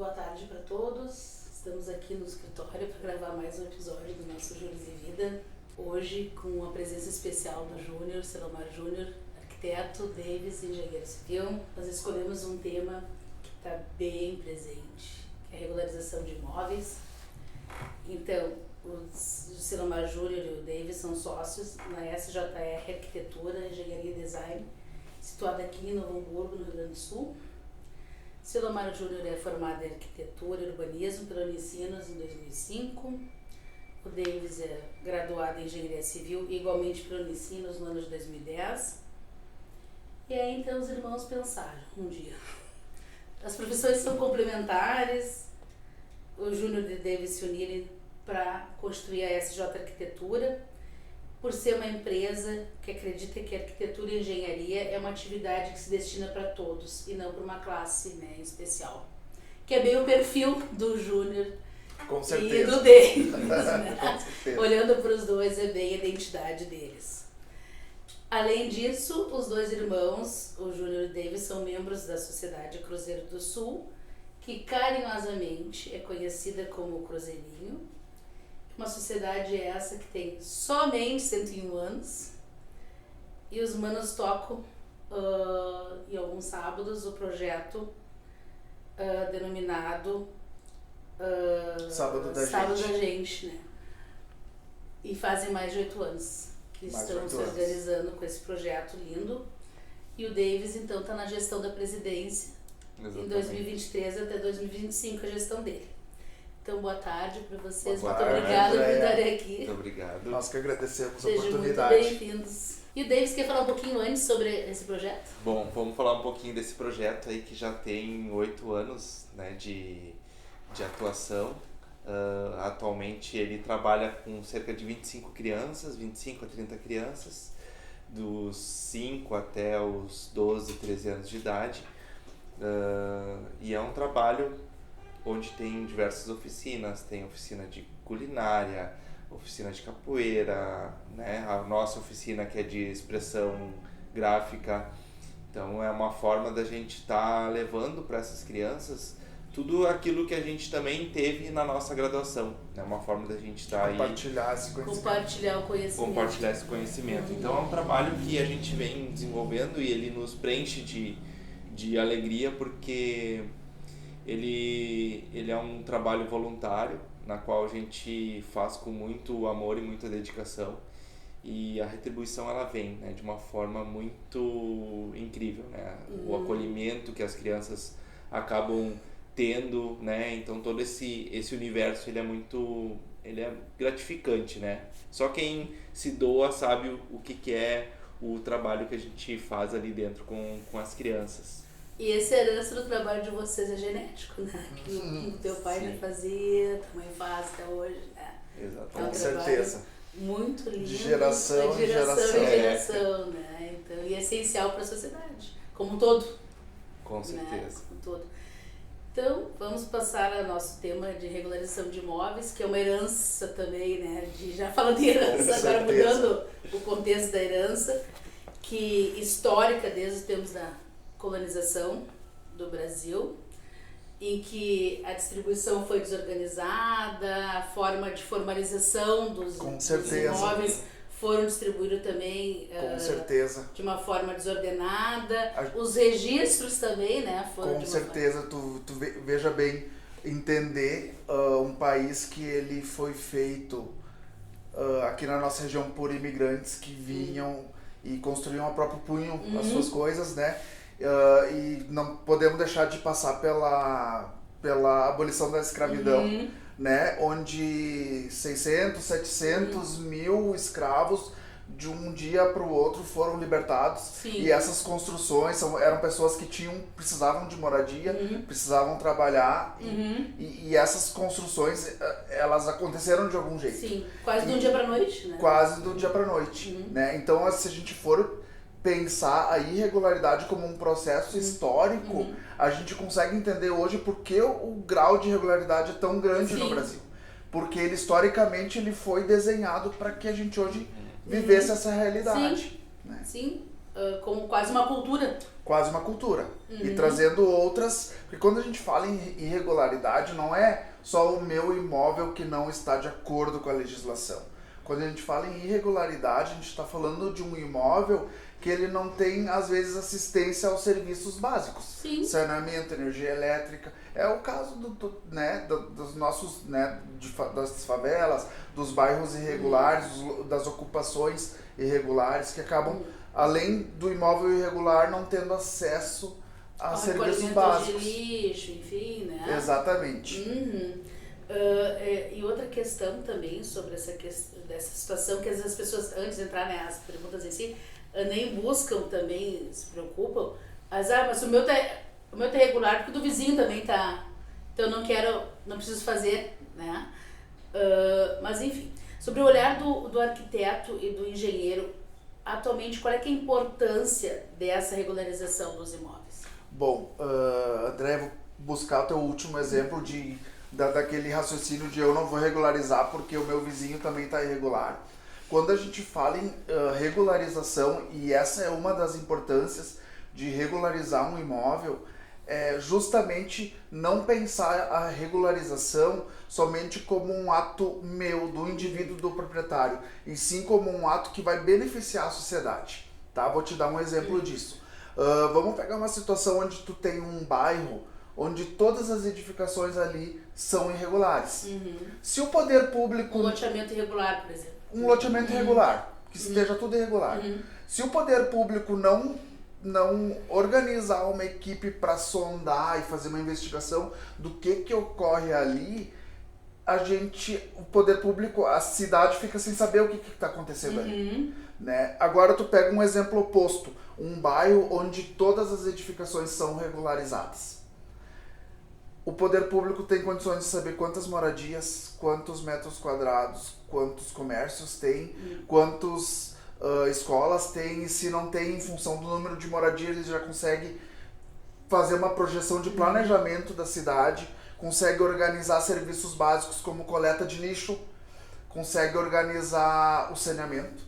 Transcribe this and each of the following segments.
boa tarde para todos. Estamos aqui no escritório para gravar mais um episódio do nosso Júnior e Vida. Hoje com a presença especial do Júnior, Selomar Júnior, arquiteto, Davis, engenheiro civil. Nós escolhemos um tema que está bem presente, que é a regularização de imóveis. Então, o Selomar Júnior e o Davis são sócios na SJR Arquitetura, Engenharia e Design, situada aqui em Novo Hamburgo, no Rio Grande do Sul. Selomar Júnior é formado em Arquitetura e Urbanismo pela Unicinos em 2005. O Davis é graduado em Engenharia Civil, igualmente pela Unicinos no ano de 2010. E aí então os irmãos pensaram um dia. As profissões são complementares, o Júnior e o Davis se unirem para construir a SJ Arquitetura, por ser uma empresa que acredita que a arquitetura e engenharia é uma atividade que se destina para todos e não para uma classe, né, especial. Que é bem o perfil do Júnior e do Davis. Né? Olhando para os dois, é bem a identidade deles. Além disso, os dois irmãos, o Júnior e o Davis, são membros da Sociedade Cruzeiro do Sul, que carinhosamente é conhecida como Cruzeirinho. Uma sociedade essa que tem somente 101 anos, e os manos tocam em alguns sábados o projeto denominado Sábado da Gente, né? E fazem mais de 8 anos que estão se organizando com esse projeto lindo. E o Davis então está na gestão da presidência. Exatamente. Em 2023 até 2025 a gestão dele. Então, boa tarde para vocês. Muito obrigada por estarem aqui. Muito obrigado. Nós que agradecemos a Sejam oportunidade. Muito bem-vindos. E o Davis quer falar um pouquinho antes sobre esse projeto? Bom, vamos falar um pouquinho desse projeto aí que já tem 8 anos, né, de atuação. Atualmente ele trabalha com cerca de 25 crianças, 25 a 30 crianças, dos 5 até os 12, 13 anos de idade. E é um trabalho onde tem diversas oficinas, tem oficina de culinária, oficina de capoeira, né? A nossa oficina que é de expressão gráfica. Então é uma forma da gente estar levando para essas crianças tudo aquilo que a gente também teve na nossa graduação. É uma forma da gente estar compartilhar esse conhecimento. Compartilhar esse conhecimento. Então é um trabalho que a gente vem desenvolvendo e ele nos preenche de alegria, porque ele é um trabalho voluntário, na qual a gente faz com muito amor e muita dedicação, e a retribuição ela vem, né, de uma forma muito incrível, né? O acolhimento que as crianças acabam tendo, né? Então todo esse universo ele é gratificante, né? Só quem se doa sabe o que é o trabalho que a gente faz ali dentro com as crianças. E essa herança do trabalho de vocês é genético, né? Que o teu pai já fazia, tua mãe faz até hoje, né? Exatamente. Com certeza. Muito lindo. De geração em geração, né? Então, e é essencial para a sociedade, como um todo. Com certeza. Né? Como um todo. Então, vamos passar ao nosso tema de regularização de imóveis, que é uma herança também, né? Já falando de herança, agora mudando o contexto da herança, que histórica desde os tempos da colonização do Brasil, em que a distribuição foi desorganizada, a forma de formalização dos imóveis foram distribuídos também de uma forma desordenada, os registros também, né, foram com certeza. Tu veja bem, entender um país que ele foi feito aqui na nossa região por imigrantes que vinham e construíam a próprio punho as suas coisas, né? E não podemos deixar de passar pela abolição da escravidão, né? Onde 600, 700 mil escravos de um dia para o outro foram libertados. Sim. E essas construções eram pessoas que precisavam de moradia, precisavam trabalhar, e essas construções elas aconteceram de algum jeito. Sim, quase do dia para noite, né? Quase do dia para noite, né? Então, se a gente for pensar a irregularidade como um processo histórico, a gente consegue entender hoje por que o grau de irregularidade é tão grande no Brasil. Porque ele, historicamente, ele foi desenhado para que a gente hoje vivesse essa realidade. Sim, como quase uma cultura. quase uma cultura. E trazendo outras... Porque quando a gente fala em irregularidade, não é só o meu imóvel que não está de acordo com a legislação. Quando a gente fala em irregularidade, a gente está falando de um imóvel que ele não tem, às vezes, assistência aos serviços básicos. Sim. Saneamento, energia elétrica. É o caso dos nossos, das favelas, dos bairros irregulares, das ocupações irregulares, que acabam, além do imóvel irregular, não tendo acesso a serviços básicos. De lixo, enfim, né? Exatamente. E outra questão também sobre dessa situação, que às vezes as pessoas, antes de entrar nas perguntas em si, nem buscam também, se preocupam, mas o meu tá irregular porque o do vizinho também tá, então eu não preciso fazer, né? Mas enfim, sobre o olhar do arquiteto e do engenheiro, atualmente, qual é que é a importância dessa regularização dos imóveis? Bom, André, vou buscar o teu último exemplo daquele raciocínio de eu não vou regularizar porque o meu vizinho também está irregular. Quando a gente fala em regularização, e essa é uma das importâncias de regularizar um imóvel, é justamente não pensar a regularização somente como um ato meu, do indivíduo, do proprietário, e sim como um ato que vai beneficiar a sociedade. Tá? Vou te dar um exemplo disso. Vamos pegar uma situação onde tu tem um bairro onde todas as edificações ali são irregulares. Se o poder público... Um loteamento irregular, por exemplo. Um loteamento irregular, que esteja tudo irregular. Se o poder público não organizar uma equipe para sondar e fazer uma investigação do que ocorre ali, o poder público, a cidade fica sem saber o que está acontecendo ali. Né? Agora tu pega um exemplo oposto, um bairro onde todas as edificações são regularizadas. O poder público tem condições de saber quantas moradias, quantos metros quadrados, quantos comércios tem, quantas escolas tem, e se não tem, em função do número de moradias, ele já consegue fazer uma projeção de planejamento da cidade, consegue organizar serviços básicos como coleta de lixo, consegue organizar o saneamento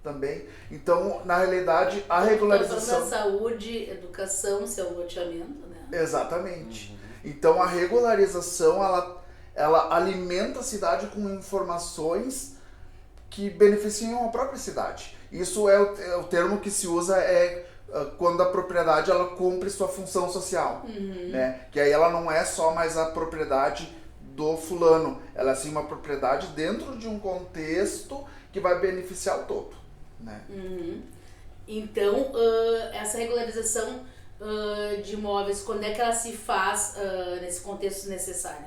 também. Então, na realidade, a regularização... Saúde, educação, seu loteamento, né? Exatamente. Então a regularização ela alimenta a cidade com informações que beneficiam a própria cidade. Isso é o termo que se usa quando a propriedade ela cumpre sua função social, né? Que aí ela não é só mais a propriedade do fulano, ela é sim uma propriedade dentro de um contexto que vai beneficiar o todo, né? Então essa regularização de imóveis, quando é que ela se faz nesse contexto necessário?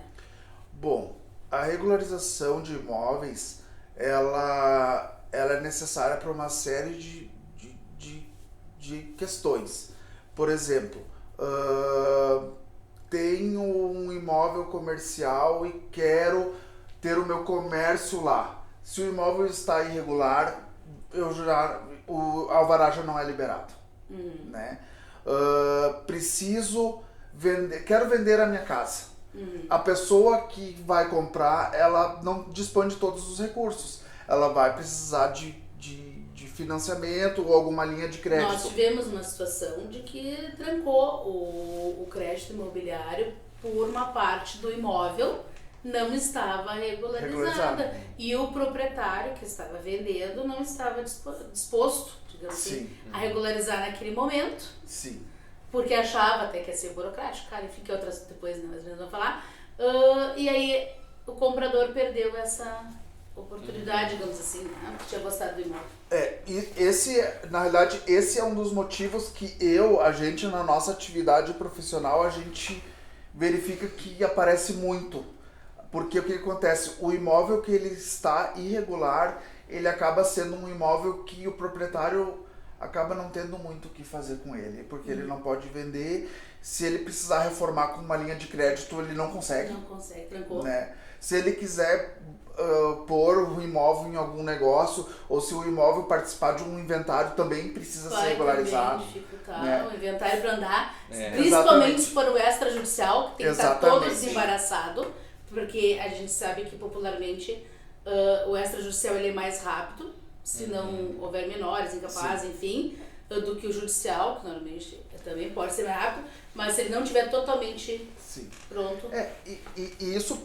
Bom, a regularização de imóveis, ela é necessária para uma série de questões. Por exemplo, tenho um imóvel comercial e quero ter o meu comércio lá. Se o imóvel está irregular, o alvará já não é liberado, né? Quero vender a minha casa. A pessoa que vai comprar, ela não dispõe de todos os recursos. Ela vai precisar de financiamento ou alguma linha de crédito. Nós tivemos uma situação de que trancou o crédito imobiliário por uma parte do imóvel não estava regularizada. E o proprietário que estava vendendo não estava disposto, digamos assim, a regularizar naquele momento. Sim. Porque achava até que ia ser burocrático, cara, enfim, que outras depois nós vamos falar. E aí o comprador perdeu essa oportunidade, digamos assim, né? Porque tinha gostado do imóvel. Na realidade, esse é um dos motivos que a gente na nossa atividade profissional, a gente verifica que aparece muito. Porque o que acontece? O imóvel que ele está irregular, ele acaba sendo um imóvel que o proprietário acaba não tendo muito o que fazer com ele, porque ele não pode vender. Se ele precisar reformar com uma linha de crédito, ele não consegue. Não consegue, trancou. Né? Se ele quiser pôr o imóvel em algum negócio, ou se o imóvel participar de um inventário, também precisa ser regularizado. Vai dificultar, né? O inventário para andar, principalmente se for o extrajudicial, que tem que estar todo desembaraçado, porque a gente sabe que popularmente o extrajudicial ele é mais rápido, se não houver menores, incapazes, enfim, do que o judicial, que normalmente é Também pode ser mais rápido, mas se ele não estiver totalmente Sim. pronto. E isso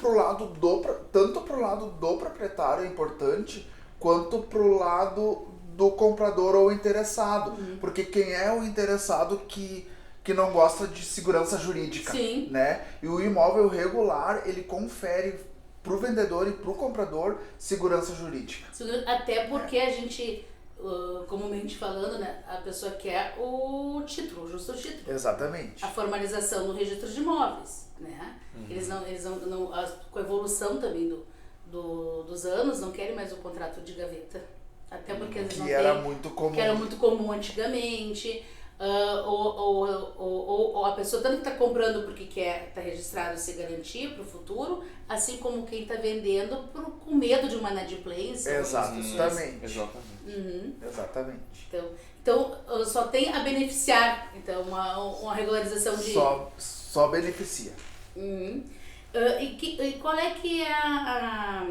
tanto pro lado do proprietário é importante, quanto pro lado do comprador ou interessado. Porque quem é o interessado que não gosta de segurança jurídica, Sim. né? E o imóvel regular, ele confere pro vendedor e pro comprador segurança jurídica. Até porque a gente, comumente falando, né, a pessoa quer o título, o justo título. Exatamente. A formalização no registro de imóveis, né? Eles não com a evolução também dos anos, não querem mais o contrato de gaveta. Até porque eles não Que era têm, muito comum. que era muito comum antigamente. Ou a pessoa tanto que está comprando porque quer estar registrado e se garantir para o futuro, assim como quem está vendendo com medo de uma inadimplência. Exatamente. Exatamente. Então só tem a beneficiar, então, uma regularização de... Só beneficia. E qual é que é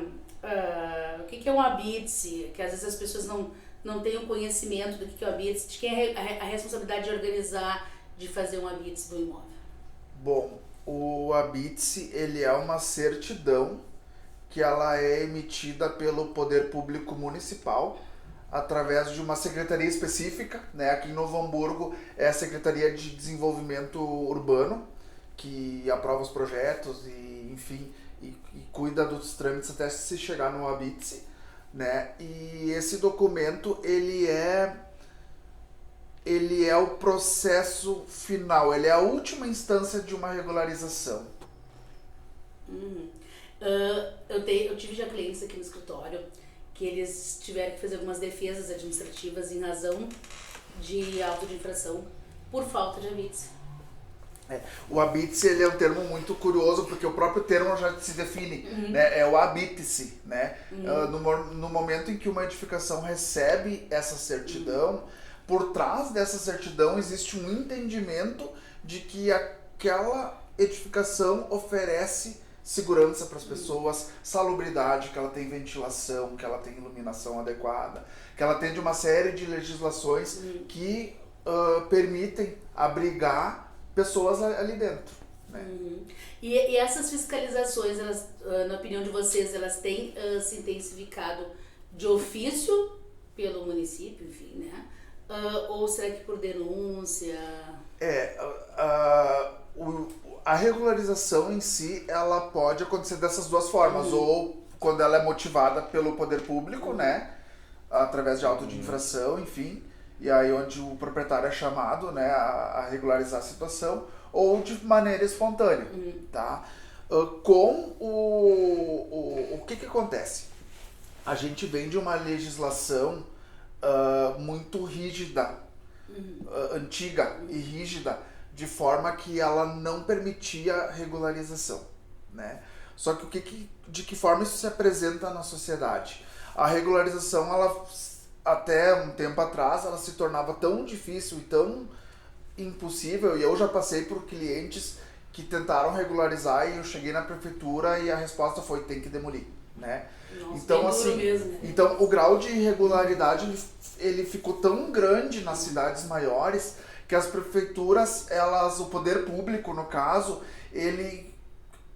o que é um habite? Que às vezes as pessoas não têm o conhecimento do que é o habite, de quem é a responsabilidade de organizar, de fazer um habite do imóvel. Bom, o habite, ele é uma certidão que ela é emitida pelo Poder Público Municipal através de uma secretaria específica, né? Aqui em Novo Hamburgo é a Secretaria de Desenvolvimento Urbano, que aprova os projetos e, enfim, e cuida dos trâmites até se chegar no habite, né? E esse documento, ele é o processo final, ele é a última instância de uma regularização. Eu tive já clientes aqui no escritório que eles tiveram que fazer algumas defesas administrativas em razão de auto de infração por falta de habite. O habite-se, ele é um termo muito curioso, porque o próprio termo já se define, né? É o habite-se, né? No momento em que uma edificação recebe essa certidão, por trás dessa certidão existe um entendimento de que aquela edificação oferece segurança para as pessoas, salubridade, que ela tem ventilação, que ela tem iluminação adequada, que ela atende uma série de legislações que permitem abrigar pessoas ali dentro, né? E essas fiscalizações, elas, na opinião de vocês, elas têm se intensificado de ofício pelo município, enfim, né? Ou será que por denúncia? A regularização em si, ela pode acontecer dessas duas formas, ou quando ela é motivada pelo poder público, né? Através de auto de infração, enfim, e aí onde o proprietário é chamado, né, a regularizar a situação, ou de maneira espontânea, tá? O que acontece? A gente vem de uma legislação muito rígida, antiga e rígida, de forma que ela não permitia regularização, né? Só que de que forma isso se apresenta na sociedade? A regularização, ela, até um tempo atrás, ela se tornava tão difícil e tão impossível, e eu já passei por clientes que tentaram regularizar e eu cheguei na prefeitura e a resposta foi: tem que demolir, né? Nossa, então assim, mesmo, né? então o grau de irregularidade ele ficou tão grande nas cidades maiores que as prefeituras, o poder público no caso, ele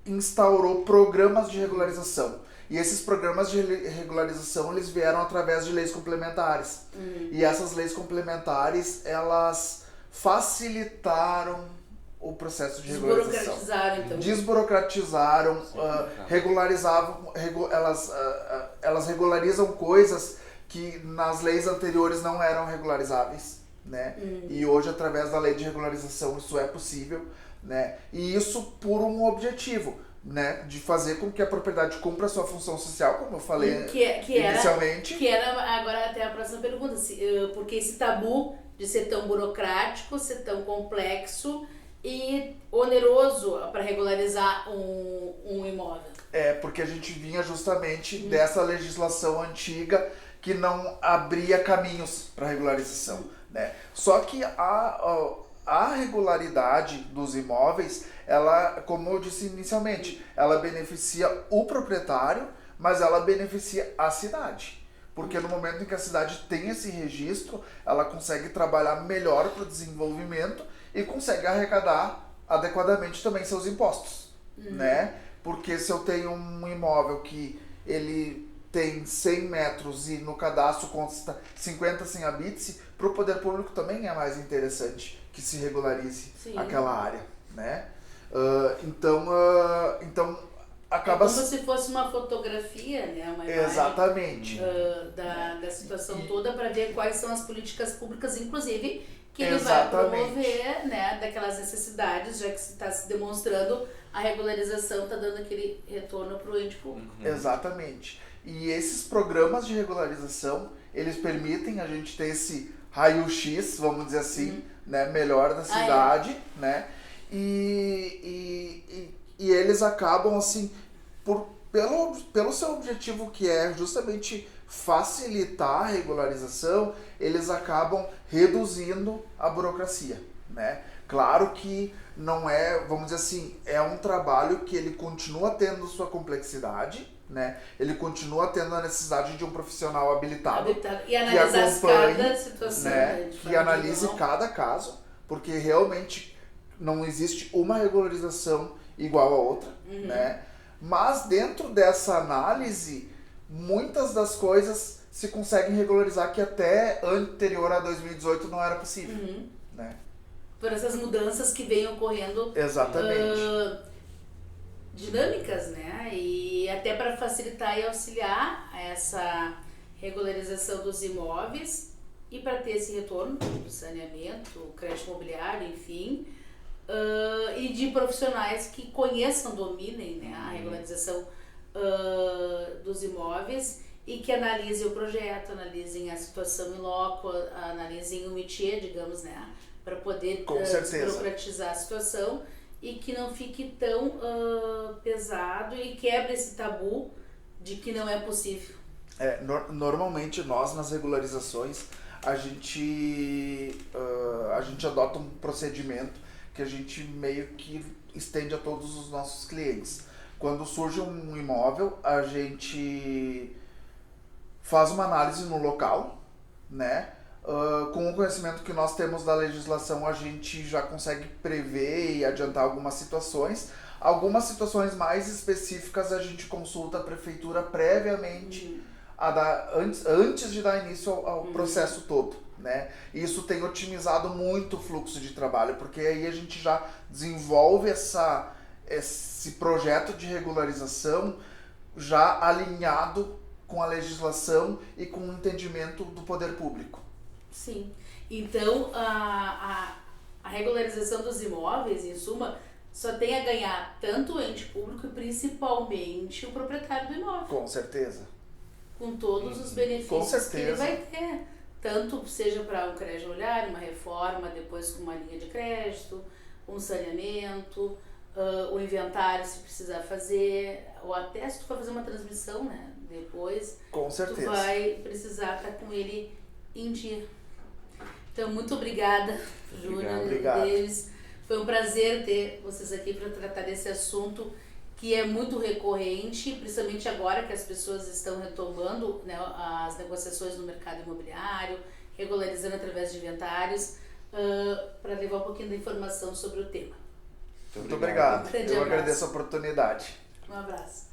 instaurou programas de regularização. E esses programas de regularização, eles vieram através de leis complementares. E essas leis complementares, elas facilitaram o processo de regularização. Desburocratizaram, então. Desburocratizaram, regularizavam, elas regularizam coisas que nas leis anteriores não eram regularizáveis, né? E hoje, através da lei de regularização, isso é possível, né? E isso por um objetivo, né, de fazer com que a propriedade cumpra a sua função social, como eu falei inicialmente. Que era agora até a próxima pergunta, porque esse tabu de ser tão burocrático, ser tão complexo e oneroso para regularizar um imóvel. Porque a gente vinha justamente dessa legislação antiga que não abria caminhos para regularização, né? Só que a regularidade dos imóveis, ela, como eu disse inicialmente, ela beneficia o proprietário, mas ela beneficia a cidade. Porque no momento em que a cidade tem esse registro, ela consegue trabalhar melhor para o desenvolvimento e consegue arrecadar adequadamente também seus impostos, né? Porque se eu tenho um imóvel que ele tem 100 metros e no cadastro consta 50 sem habite-se, para o poder público também é mais interessante que se regularize Sim. aquela área, né? Então acaba... É como se fosse uma fotografia, né? Uma imagem, Exatamente. da situação toda, para ver quais são as políticas públicas, inclusive, que ele Exatamente. vai promover, né? Daquelas necessidades, já que está se demonstrando a regularização, está dando aquele retorno para o ente público. Exatamente. E esses programas de regularização, eles permitem a gente ter esse raio-x, vamos dizer assim, né, melhor da cidade, né? E eles acabam, assim, pelo seu objetivo, que é justamente facilitar a regularização, eles acabam reduzindo a burocracia, né? Claro que não é, vamos dizer assim, é um trabalho que ele continua tendo sua complexidade, né? Ele continua tendo a necessidade de um profissional habilitado E analisar acompanhe, cada situação, né? de Que forma analise individual. cada caso, porque realmente não existe uma regularização igual a outra, né? Mas dentro dessa análise, muitas das coisas se conseguem regularizar que até anterior a 2018 não era possível, né? Por essas mudanças que vêm ocorrendo, Exatamente. dinâmicas, né? E até para facilitar e auxiliar essa regularização dos imóveis e para ter esse retorno do saneamento, crédito imobiliário, enfim, e de profissionais que conheçam, dominem, né, a regularização dos imóveis e que analisem o projeto, analisem a situação in loco, analisem o métier, digamos, né, para poder desburocratizar a situação e que não fique tão pesado e quebre esse tabu de que não é possível. Normalmente nós nas regularizações a gente adota um procedimento que a gente meio que estende a todos os nossos clientes. Quando surge um imóvel, a gente faz uma análise no local, né? Com o conhecimento que nós temos da legislação, a gente já consegue prever e adiantar algumas situações. Algumas situações mais específicas a gente consulta a prefeitura previamente, antes de dar início ao processo todo, né? Isso tem otimizado muito o fluxo de trabalho, porque aí a gente já desenvolve esse projeto de regularização já alinhado com a legislação e com o entendimento do poder público. Sim. Então, a regularização dos imóveis, em suma, só tem a ganhar tanto o ente público e principalmente o proprietário do imóvel. Com certeza. Com todos os benefícios que ele vai ter. Tanto seja para um crédito imobiliário, uma reforma, depois com uma linha de crédito, um saneamento, o inventário se precisar fazer, ou até se tu for fazer uma transmissão, né? Depois, com certeza, tu vai precisar estar com ele em dia. Então, muito obrigada, Júnior e Davis. Foi um prazer ter vocês aqui para tratar desse assunto que é muito recorrente, principalmente agora que as pessoas estão retomando, né, as negociações no mercado imobiliário, regularizando através de inventários, para levar um pouquinho de informação sobre o tema. Muito obrigado. Eu agradeço a oportunidade. Um abraço.